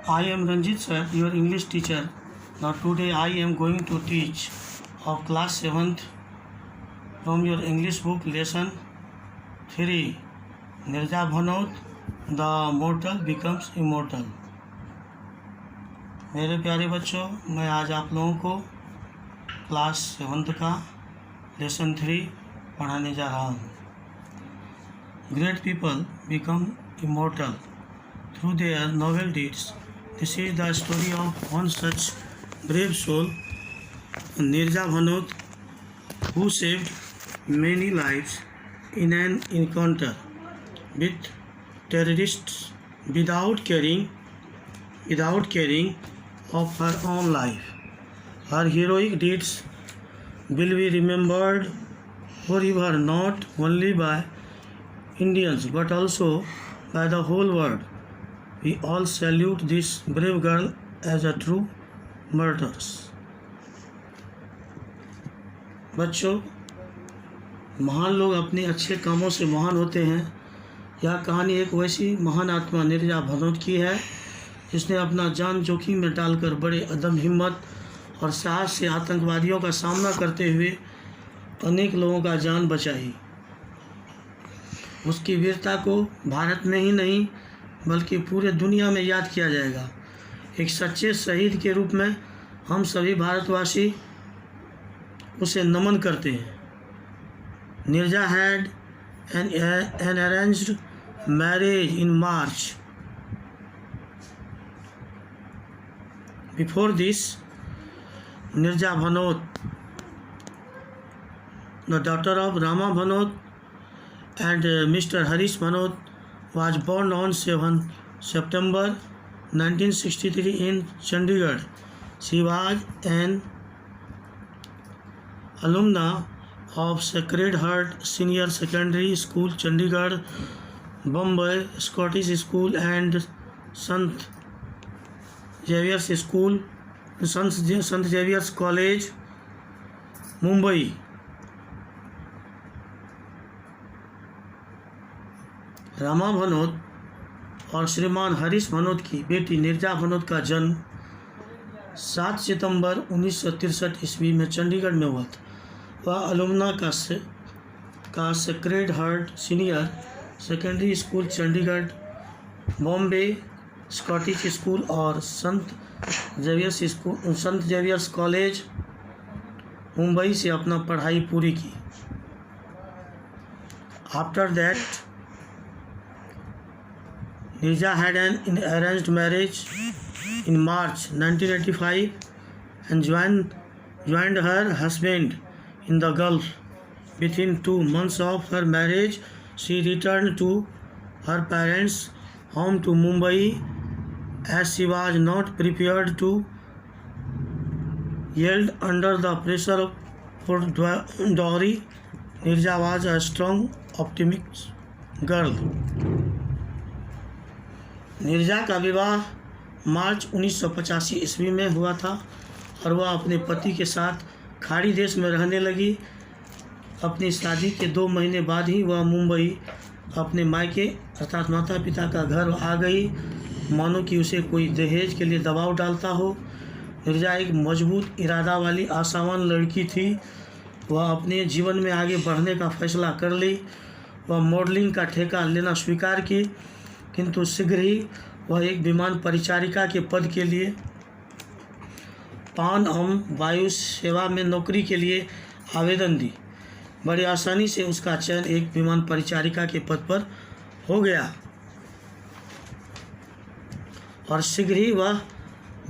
I am Ranjit sir, your English teacher. Now today I am going to teach of class 7th from your English book lesson 3. Nirja Bhanot, the mortal becomes immortal. मेरे प्यारे बच्चों, मैं आज आप लोगों को class 7th का lesson 3 पढ़ाने जा रहा हूँ. Great people become immortal through their noble deeds. This is the story of one such brave soul, Nirja Bhanot, who saved many lives in an encounter with terrorists without caring of her own life. Her heroic deeds will be remembered forever, not only by Indians but also by the whole world. We all salute this brave girl as a true martyrs. बच्चों, महान लोग अपने अच्छे कामों से महान होते हैं. यह कहानी एक वैसी महान आत्मा निर्जा भनोत की है जिसने अपना जान जोखिम में डालकर बड़े अदम हिम्मत और साहस से आतंकवादियों का सामना करते हुए अनेक लोगों का जान बचाई. उसकी वीरता को भारत में ही नहीं बल्कि पूरे दुनिया में याद किया जाएगा. एक सच्चे शहीद के रूप में हम सभी भारतवासी उसे नमन करते हैं. Nirja had an arranged marriage in March. Before this, Nirja Bhanot, the daughter of Rama Bhanot and Mr. Harish Bhanot, was born on 7 September 1963 in Chandigarh. She was an alumna of Sacred Heart Senior Secondary School, Chandigarh, Bombay, Scottish School and Sant Xavier's School, Sant Xavier's College, Mumbai. Rama Bhanot और श्रीमान हरीश भनोत की बेटी निर्जा भनोत का जन्म 7 सितंबर 1963 ईस्वी में चंडीगढ़ में हुआ था. वह अलुमना का sacred heart senior secondary school Chandigarh, Bombay Scottish school और संत जेवियर्स कॉलेज मुंबई से अपना पढ़ाई पूरी की. After that Nirja had an arranged marriage in March 1985 and joined her husband in the Gulf. Within 2 months of her marriage, she returned to her parents' home to Mumbai. As she was not prepared to yield under the pressure for dowry, Nirja was a strong, optimistic girl. Nirja का विवाह मार्च 1985 ईस्वी में हुआ था और वह अपने पति के साथ खाड़ी देश में रहने लगी. अपनी शादी के 2 महीने बाद ही वह मुंबई अपने मायके अर्थात माता पिता का घर आ गई, मानो कि उसे कोई दहेज के लिए दबाव डालता हो. निर्जा एक मजबूत इरादा वाली आशावान लड़की थी. वह अपने जीवन में आगे बढ़ने का फैसला कर ली. वह मॉडलिंग का ठेका लेना स्वीकार की, किंतु शीघ्र ही वह एक विमान परिचारिका के पद के लिए पान अम वायु सेवा में नौकरी के लिए आवेदन दी. बड़ी आसानी से उसका चयन एक विमान परिचारिका के पद पर हो गया और शीघ्र ही वह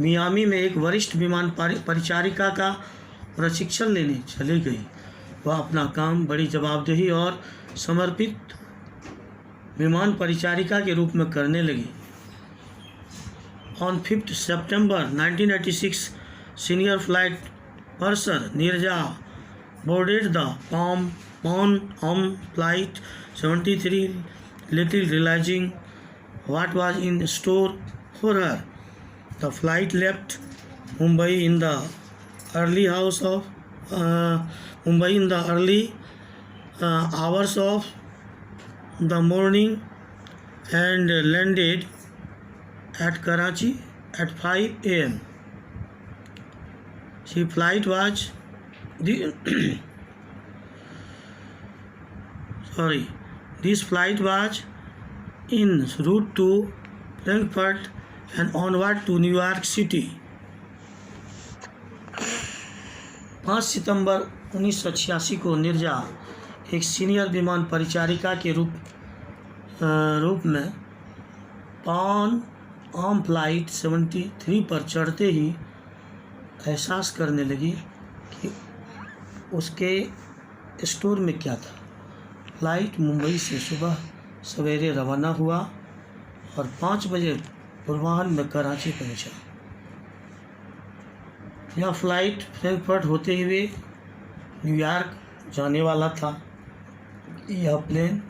मियामी में एक वरिष्ठ विमान परिचारिका का प्रशिक्षण लेने चली गई. वह अपना काम बड़ी जवाबदेही और समर्पित विमान परिचारिका के रूप में करने लगी. On 5 September 1986, senior flight purser Nirja boarded the Pan Am Flight 73, little realizing what was in store for her. The flight left Mumbai in the early hours of the morning and landed at Karachi at 5 a.m. She flight was This flight was en route to Frankfurt and onward to New York City. 5 सितंबर 1986 को नीरजा एक senior विमान परिचारिका के रूप में पान आम flight 73 पर चढ़ते ही एहसास करने लगी कि उसके स्टोर में क्या था। फ्लाइट मुंबई से सुबह सवेरे रवाना हुआ और 5 बजे पूर्वाह्न में कराची पहुंचा। यह फ्लाइट फ्रैंकफर्ट होते हुए न्यूयॉर्क जाने वाला था। यह प्लेन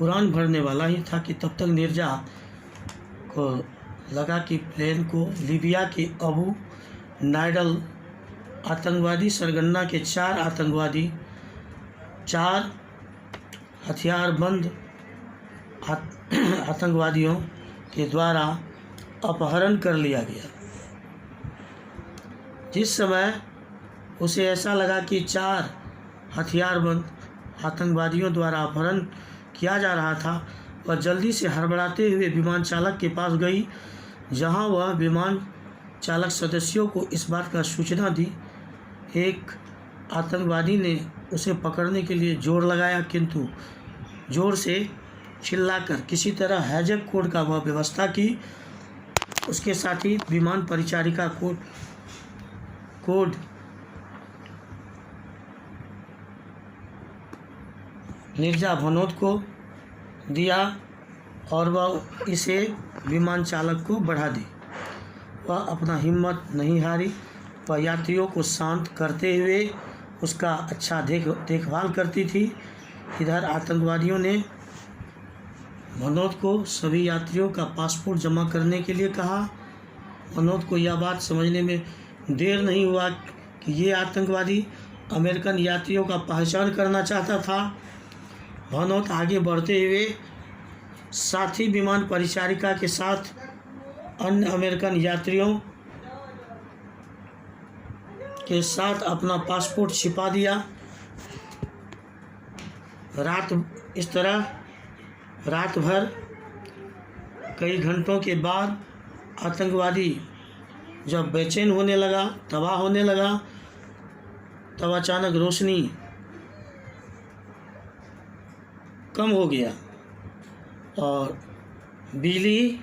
उड़ान भरने वाला ही था कि तब तक नीरजा को लगा कि प्लेन को लीबिया के अबू नाइडल आतंकवादी सरगना के 4 हथियारबंद आतंकवादियों के द्वारा अपहरण कर लिया गया। जिस समय उसे ऐसा लगा कि 4 हथियारबंद आतंकवादियों द्वारा अपहरण किया जा रहा था, वह जल्दी से हड़बड़ाते हुए विमान चालक के पास गई, जहां वह विमान चालक सदस्यों को इस बात का सूचना दी। एक आतंकवादी ने उसे पकड़ने के लिए जोर लगाया, किंतु जोर से चिल्लाकर किसी तरह हैजक कोड का वह व्यवस्था की। उसके साथी विमान परिचारिका कोड नीरजा भनोत को दिया और वह इसे विमान चालक को बढ़ा दी। वह अपना हिम्मत नहीं हारी। वह यात्रियों को शांत करते हुए उसका अच्छा देखभाल करती थी। इधर आतंकवादियों ने भनोत को सभी यात्रियों का पासपोर्ट जमा करने के लिए कहा। भनोत को यह बात समझने में देर नहीं हुआ कि ये आतंकवादी अमेरिकन यात्रियों का पहचान करना चाहता था। भनोत आगे बढ़ते हुए साथी विमान परिचारिका के साथ अन्य अमेरिकन यात्रियों के साथ अपना पासपोर्ट छिपा दिया। रात भर कई घंटों के बाद आतंकवादी जब बेचैन होने लगा, तबाह होने लगा, तब अचानक रोशनी कम हो गया और बिजली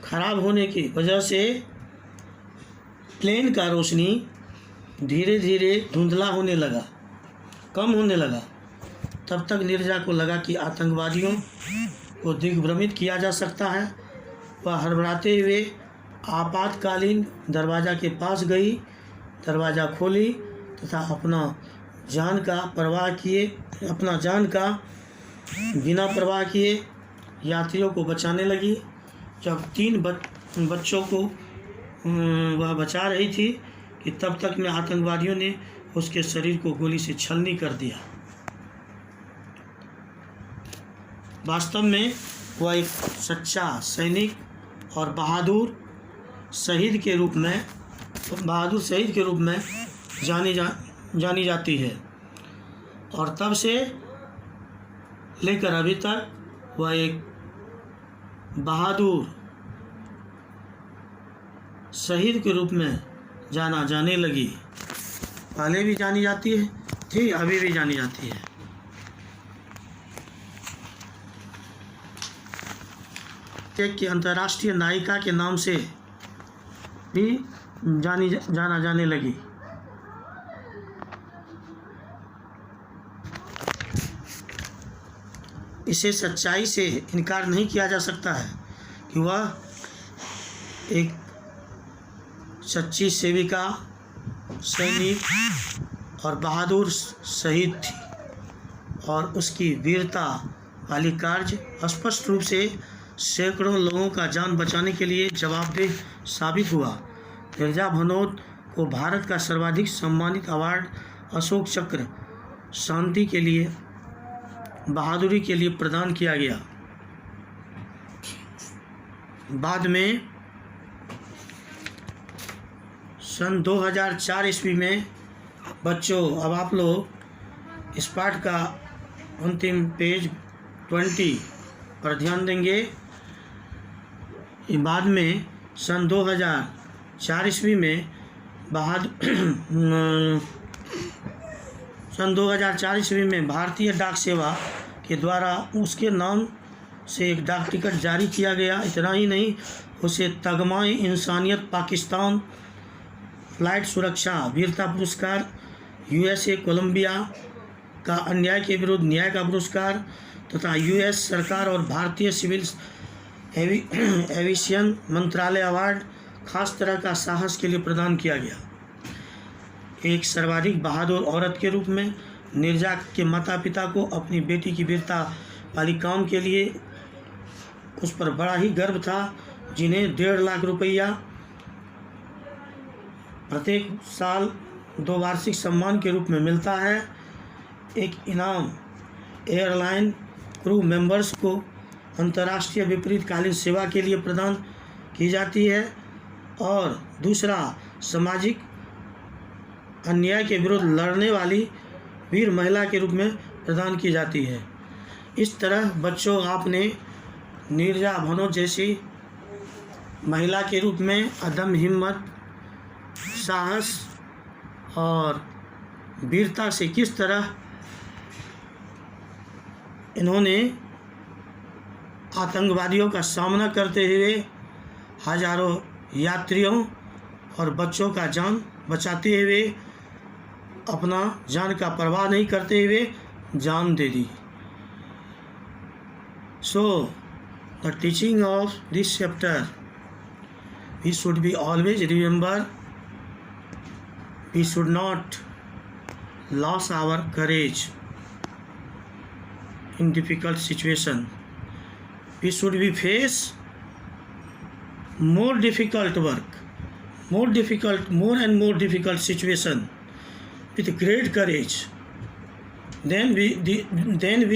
खराब होने की वजह से प्लेन का रोशनी धीरे धीरे धुंधला होने लगा, कम होने लगा। तब तक नीरजा को लगा कि आतंकवादियों को दिग्भ्रमित किया जा सकता है। वह हड़बड़ाते हुए आपातकालीन दरवाज़ा के पास गई, दरवाज़ा खोली तथा अपना जान का बिना परवाह किए यात्रियों को बचाने लगी। जब 3 बच्चों को वह बचा रही थी कि तब तक में आतंकवादियों ने उसके शरीर को गोली से छलनी कर दिया। वास्तव में वह एक सच्चा सैनिक और बहादुर शहीद के रूप में जानी जाती है और तब से लेकर अभी तक वह एक बहादुर शहीद के रूप में जाने लगी। पहले भी जानी जाती है थी, अभी भी जानी जाती है। एक अंतर्राष्ट्रीय नायिका के नाम से भी जाने लगी। इसे सच्चाई से इनकार नहीं किया जा सकता है कि वह एक सच्ची सेविका, सैनिक और बहादुर शहीद थी और उसकी वीरता वाली कार्य स्पष्ट रूप से सैकड़ों लोगों का जान बचाने के लिए जवाबदेह साबित हुआ। नीरजा भनोत को भारत का सर्वाधिक सम्मानित अवार्ड अशोक चक्र शांति के लिए बहादुरी के लिए प्रदान किया गया। बाद में सन 2004 ईस्वी में बच्चों, अब आप लोग इस पाठ का अंतिम पेज 20 पर ध्यान देंगे। बाद में सन 2004 ईस्वी में सन 2004 ईस्वी में भारतीय डाक सेवा के द्वारा उसके नाम से एक डाक टिकट जारी किया गया। इतना ही नहीं, उसे तगमाए इंसानियत पाकिस्तान फ्लाइट सुरक्षा वीरता पुरस्कार, यूएसए कोलंबिया का अन्याय के विरुद्ध न्याय का पुरस्कार तथा यूएस सरकार और भारतीय सिविल एविएशन मंत्रालय अवार्ड खास तरह का साहस के लिए प्रदान किया गया। एक सर्वाधिक बहादुर औरत के रूप में नीरजा के माता पिता को अपनी बेटी की वीरता वाली काम के लिए उस पर बड़ा ही गर्व था, जिन्हें 1.5 लाख रुपया प्रत्येक साल 2 वार्षिक सम्मान के रूप में मिलता है। एक इनाम एयरलाइन क्रू मेंबर्स को अंतर्राष्ट्रीय विपरीतकालीन सेवा के लिए प्रदान की जाती है और दूसरा सामाजिक अन्याय के विरुद्ध लड़ने वाली वीर महिला के रूप में प्रदान की जाती है। इस तरह बच्चों, आपने नीरजा भनोट जैसी महिला के रूप में अदम्य हिम्मत, साहस और वीरता से किस तरह इन्होंने आतंकवादियों का सामना करते हुए हजारों यात्रियों और बच्चों का जान बचाते हुए, अपना जान का परवाह नहीं करते हुए जान दे दी। So, the teaching of this chapter, we should be always remember, we should not lose our courage in difficult situation. We should be face more difficult work, more and more difficult situation with great courage. Then we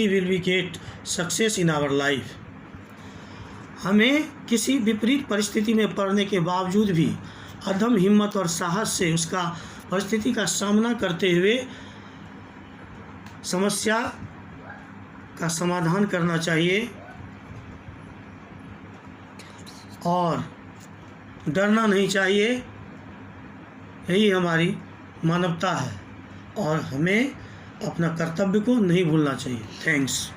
will be get success in our life. हमें किसी विपरीत परिस्थिति में पड़ने के बावजूद भी अदम्य हिम्मत और साहस से उसका परिस्थिति का सामना करते हुए समस्या का समाधान करना चाहिए और डरना नहीं चाहिए। यही हमारी मानवता है और हमें अपना कर्तव्य को नहीं भूलना चाहिए। थैंक्स।